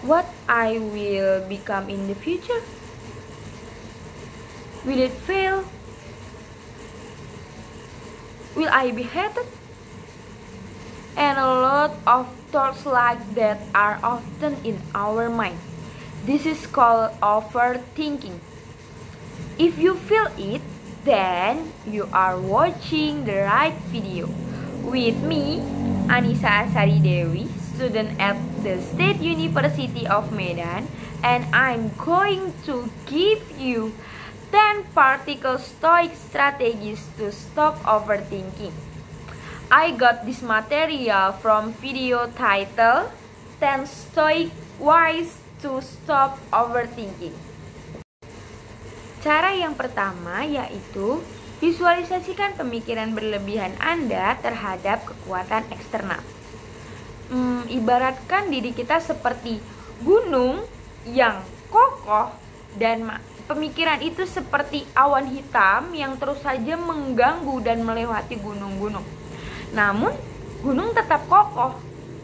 what I will become in the future? Will it fail? Will I be hated? And a lot of thoughts like that are often in our mind. This is called overthinking. If you feel it, then you are watching the right video. With me, Anissa Asari Dewi, student at the State University of Medan, and I'm going to give you 10 practical stoic strategies to stop overthinking. I got this material from video titled 10 Stoic Ways to Stop Overthinking. Cara yang pertama yaitu visualisasikan pemikiran berlebihan Anda terhadap kekuatan eksternal. Ibaratkan diri kita seperti gunung yang kokoh dan pemikiran itu seperti awan hitam yang terus saja mengganggu dan melewati gunung-gunung. Namun gunung tetap kokoh,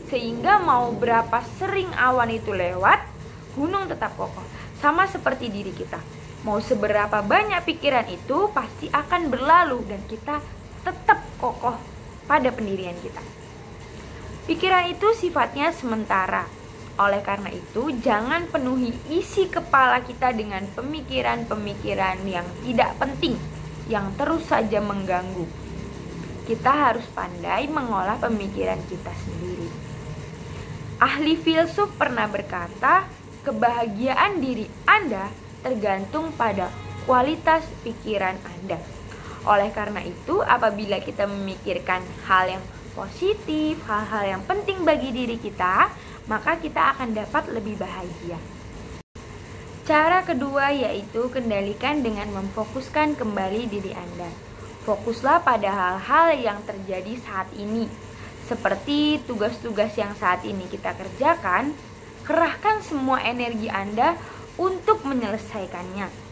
sehingga mau berapa sering awan itu lewat, gunung tetap kokoh. Sama seperti diri kita, mau seberapa banyak pikiran itu pasti akan berlalu dan kita tetap kokoh pada pendirian kita. Pikiran itu sifatnya sementara. Oleh karena itu, jangan penuhi isi kepala kita dengan pemikiran-pemikiran yang tidak penting, yang terus saja mengganggu. Kita harus pandai mengolah pemikiran kita sendiri. Ahli filsuf pernah berkata, kebahagiaan diri Anda tergantung pada kualitas pikiran Anda. Oleh karena itu, apabila kita memikirkan hal yang positif, hal-hal yang penting bagi diri kita, maka kita akan dapat lebih bahagia. Cara kedua yaitu kendalikan dengan memfokuskan kembali diri Anda. Fokuslah pada hal-hal yang terjadi saat ini. Seperti tugas-tugas yang saat ini kita kerjakan, kerahkan semua energi Anda untuk menyelesaikannya.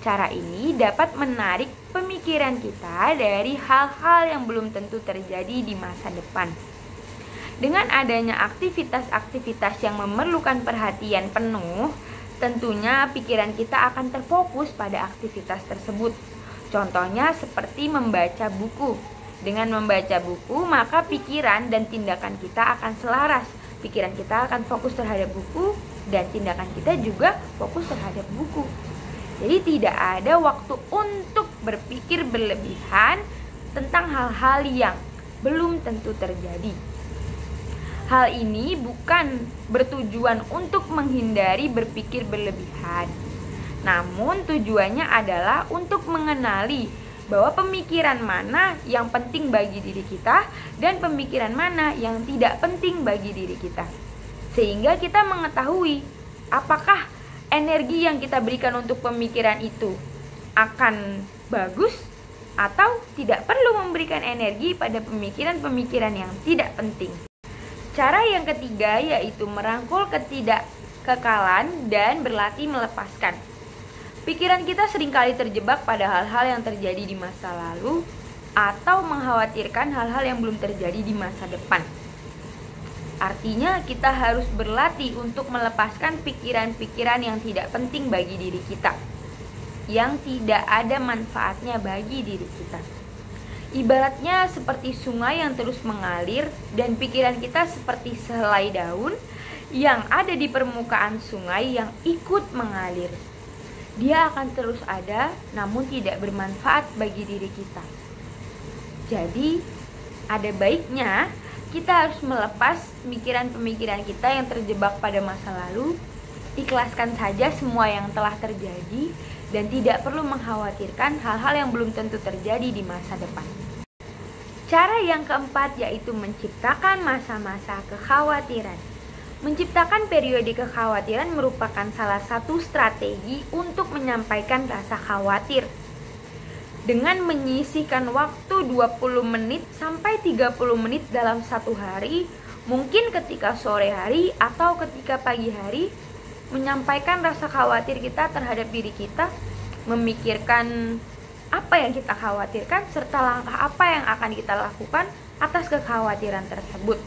Cara ini dapat menarik pemikiran kita dari hal-hal yang belum tentu terjadi di masa depan. Dengan adanya aktivitas-aktivitas yang memerlukan perhatian penuh, tentunya pikiran kita akan terfokus pada aktivitas tersebut. Contohnya seperti membaca buku. Dengan membaca buku, maka pikiran dan tindakan kita akan selaras. Pikiran kita akan fokus terhadap buku dan tindakan kita juga fokus terhadap buku. Jadi tidak ada waktu untuk berpikir berlebihan tentang hal-hal yang belum tentu terjadi. Hal ini bukan bertujuan untuk menghindari berpikir berlebihan, namun tujuannya adalah untuk mengenali bahwa pemikiran mana yang penting bagi diri kita dan pemikiran mana yang tidak penting bagi diri kita. Sehingga kita mengetahui apakah energi yang kita berikan untuk pemikiran itu akan bagus atau tidak perlu memberikan energi pada pemikiran-pemikiran yang tidak penting. Cara yang ketiga yaitu merangkul ketidakkekalan dan berlatih melepaskan. Pikiran kita seringkali terjebak pada hal-hal yang terjadi di masa lalu atau mengkhawatirkan hal-hal yang belum terjadi di masa depan. Artinya kita harus berlatih untuk melepaskan pikiran-pikiran yang tidak penting bagi diri kita, yang tidak ada manfaatnya bagi diri kita. Ibaratnya seperti sungai yang terus mengalir dan pikiran kita seperti sehelai daun yang ada di permukaan sungai yang ikut mengalir. Dia akan terus ada namun tidak bermanfaat bagi diri kita. Jadi ada baiknya kita harus melepas pemikiran-pemikiran kita yang terjebak pada masa lalu. Ikhlaskan saja semua yang telah terjadi dan tidak perlu mengkhawatirkan hal-hal yang belum tentu terjadi di masa depan. Cara yang keempat yaitu menciptakan masa-masa kekhawatiran. Menciptakan periode kekhawatiran merupakan salah satu strategi untuk menyampaikan rasa khawatir. Dengan menyisihkan waktu 20 menit sampai 30 menit dalam satu hari, mungkin ketika sore hari atau ketika pagi hari, menyampaikan rasa khawatir kita terhadap diri kita, memikirkan apa yang kita khawatirkan serta langkah apa yang akan kita lakukan atas kekhawatiran tersebut.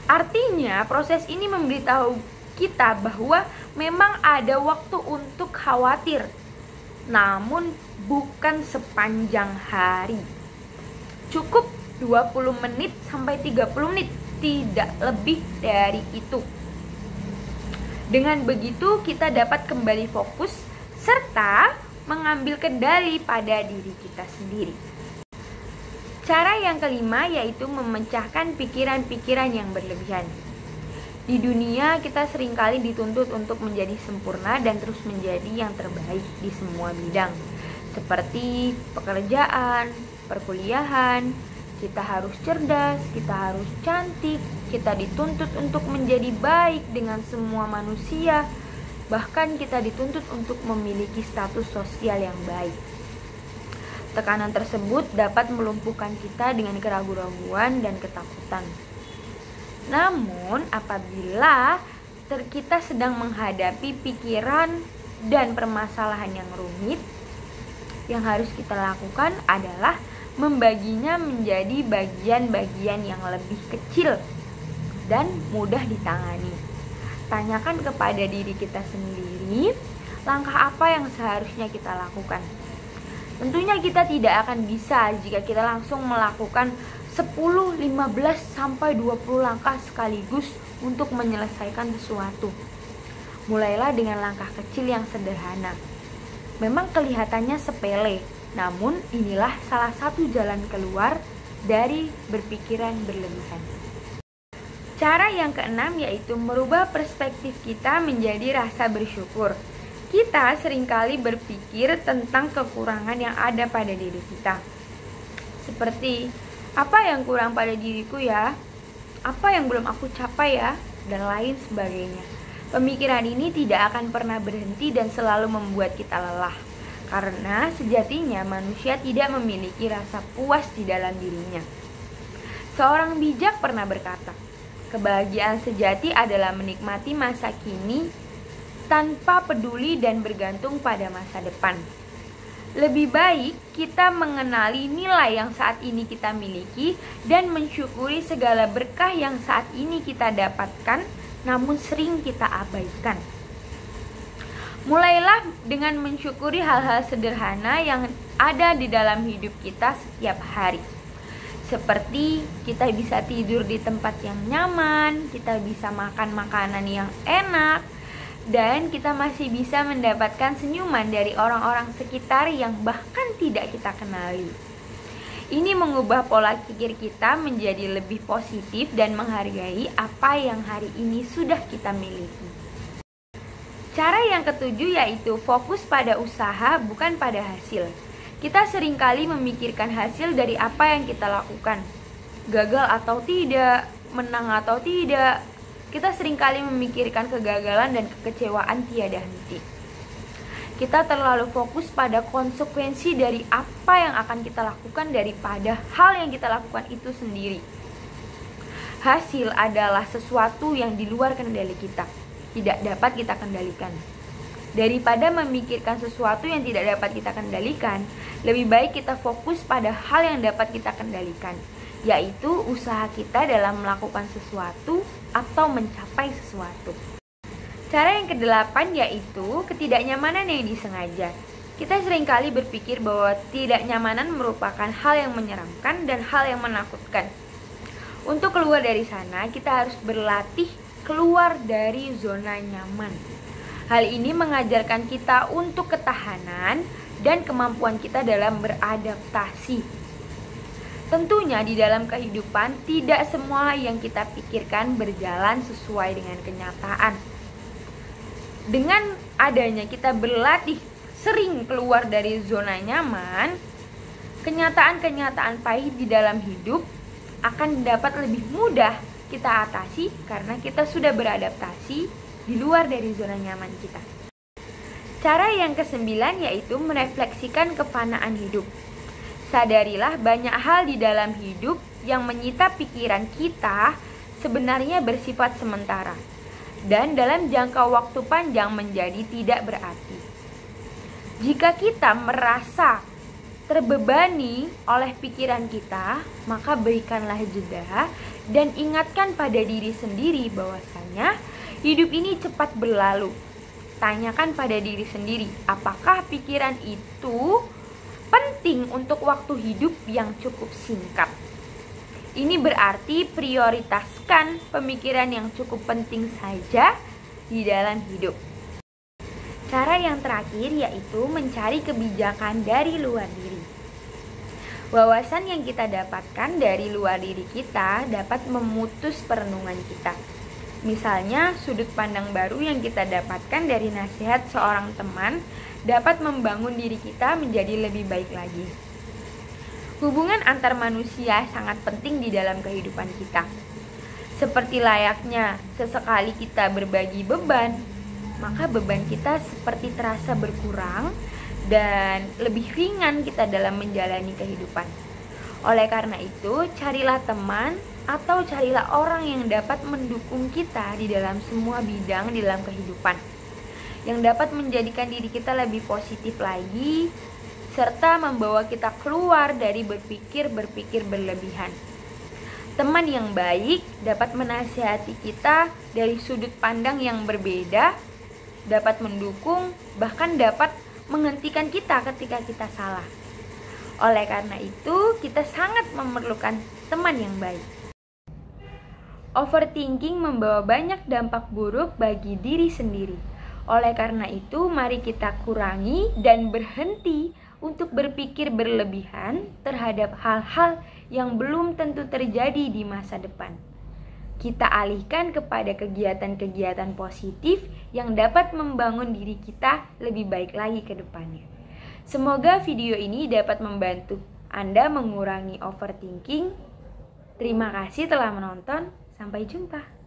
Artinya proses ini memberitahu kita bahwa memang ada waktu untuk khawatir, namun bukan sepanjang hari. Cukup 20 menit sampai 30 menit, tidak lebih dari itu. Dengan begitu kita dapat kembali fokus serta mengambil kendali pada diri kita sendiri. Cara yang kelima yaitu memecahkan pikiran-pikiran yang berlebihan. Di dunia kita seringkali dituntut untuk menjadi sempurna dan terus menjadi yang terbaik di semua bidang, seperti pekerjaan, perkuliahan. Kita harus cerdas, kita harus cantik, kita dituntut untuk menjadi baik dengan semua manusia. Bahkan kita dituntut untuk memiliki status sosial yang baik. Tekanan tersebut dapat melumpuhkan kita dengan keraguan-raguan dan ketakutan. Namun apabila kita sedang menghadapi pikiran dan permasalahan yang rumit, yang harus kita lakukan adalah membaginya menjadi bagian-bagian yang lebih kecil dan mudah ditangani. Tanyakan kepada diri kita sendiri, langkah apa yang seharusnya kita lakukan. Tentunya kita tidak akan bisa jika kita langsung melakukan 10, 15, sampai 20 langkah sekaligus untuk menyelesaikan sesuatu. Mulailah dengan langkah kecil yang sederhana. Memang kelihatannya sepele, namun inilah salah satu jalan keluar dari berpikiran berlebihan. Cara yang keenam yaitu merubah perspektif kita menjadi rasa bersyukur. Kita seringkali berpikir tentang kekurangan yang ada pada diri kita. Seperti, apa yang kurang pada diriku ya? Apa yang belum aku capai ya? Dan lain sebagainya. Pemikiran ini tidak akan pernah berhenti dan selalu membuat kita lelah. Karena sejatinya manusia tidak memiliki rasa puas di dalam dirinya. Seorang bijak pernah berkata, kebahagiaan sejati adalah menikmati masa kini tanpa peduli dan bergantung pada masa depan. Lebih baik kita mengenali nilai yang saat ini kita miliki dan mensyukuri segala berkah yang saat ini kita dapatkan, namun sering kita abaikan. Mulailah dengan mensyukuri hal-hal sederhana yang ada di dalam hidup kita setiap hari. Seperti kita bisa tidur di tempat yang nyaman, kita bisa makan makanan yang enak, dan kita masih bisa mendapatkan senyuman dari orang-orang sekitar yang bahkan tidak kita kenali. Ini mengubah pola pikir kita menjadi lebih positif dan menghargai apa yang hari ini sudah kita miliki. Cara yang ketujuh yaitu fokus pada usaha bukan pada hasil. Kita seringkali memikirkan hasil dari apa yang kita lakukan. Gagal atau tidak, menang atau tidak. Kita seringkali memikirkan kegagalan dan kekecewaan tiada henti. Kita terlalu fokus pada konsekuensi dari apa yang akan kita lakukan daripada hal yang kita lakukan itu sendiri. Hasil adalah sesuatu yang di luar kendali kita, tidak dapat kita kendalikan. Daripada memikirkan sesuatu yang tidak dapat kita kendalikan, lebih baik kita fokus pada hal yang dapat kita kendalikan, yaitu usaha kita dalam melakukan sesuatu atau mencapai sesuatu. Cara yang kedelapan yaitu ketidaknyamanan yang disengaja. Kita seringkali berpikir bahwa ketidaknyamanan merupakan hal yang menyeramkan dan hal yang menakutkan. Untuk keluar dari sana, kita harus berlatih keluar dari zona nyaman. Hal ini mengajarkan kita untuk ketahanan dan kemampuan kita dalam beradaptasi. Tentunya di dalam kehidupan tidak semua yang kita pikirkan berjalan sesuai dengan kenyataan. Dengan adanya kita berlatih sering keluar dari zona nyaman, kenyataan-kenyataan pahit di dalam hidup akan dapat lebih mudah kita atasi karena kita sudah beradaptasi di luar dari zona nyaman kita. Cara yang kesembilan yaitu merefleksikan kefanaan hidup. Sadarilah banyak hal di dalam hidup yang menyita pikiran kita sebenarnya bersifat sementara dan dalam jangka waktu panjang menjadi tidak berarti. Jika kita merasa terbebani oleh pikiran kita, maka berikanlah jeda dan ingatkan pada diri sendiri bahwasanya hidup ini cepat berlalu. Tanyakan pada diri sendiri, apakah pikiran itu penting untuk waktu hidup yang cukup singkat. Ini berarti prioritaskan pemikiran yang cukup penting saja di dalam hidup. Cara yang terakhir yaitu mencari kebijakan dari luar diri. Wawasan yang kita dapatkan dari luar diri kita dapat memutus perenungan kita. Misalnya, sudut pandang baru yang kita dapatkan dari nasihat seorang teman dapat membangun diri kita menjadi lebih baik lagi. Hubungan antar manusia sangat penting di dalam kehidupan kita. Seperti layaknya sesekali kita berbagi beban, maka beban kita seperti terasa berkurang dan lebih ringan kita dalam menjalani kehidupan. Oleh karena itu, carilah teman atau carilah orang yang dapat mendukung kita di dalam semua bidang di dalam kehidupan, yang dapat menjadikan diri kita lebih positif lagi, serta membawa kita keluar dari berpikir berlebihan. Teman yang baik dapat menasihati kita dari sudut pandang yang berbeda, dapat mendukung, bahkan dapat menghentikan kita ketika kita salah. Oleh karena itu, kita sangat memerlukan teman yang baik. Overthinking membawa banyak dampak buruk bagi diri sendiri. Oleh karena itu, mari kita kurangi dan berhenti untuk berpikir berlebihan terhadap hal-hal yang belum tentu terjadi di masa depan. Kita alihkan kepada kegiatan-kegiatan positif yang dapat membangun diri kita lebih baik lagi ke depannya. Semoga video ini dapat membantu Anda mengurangi overthinking. Terima kasih telah menonton. Sampai jumpa.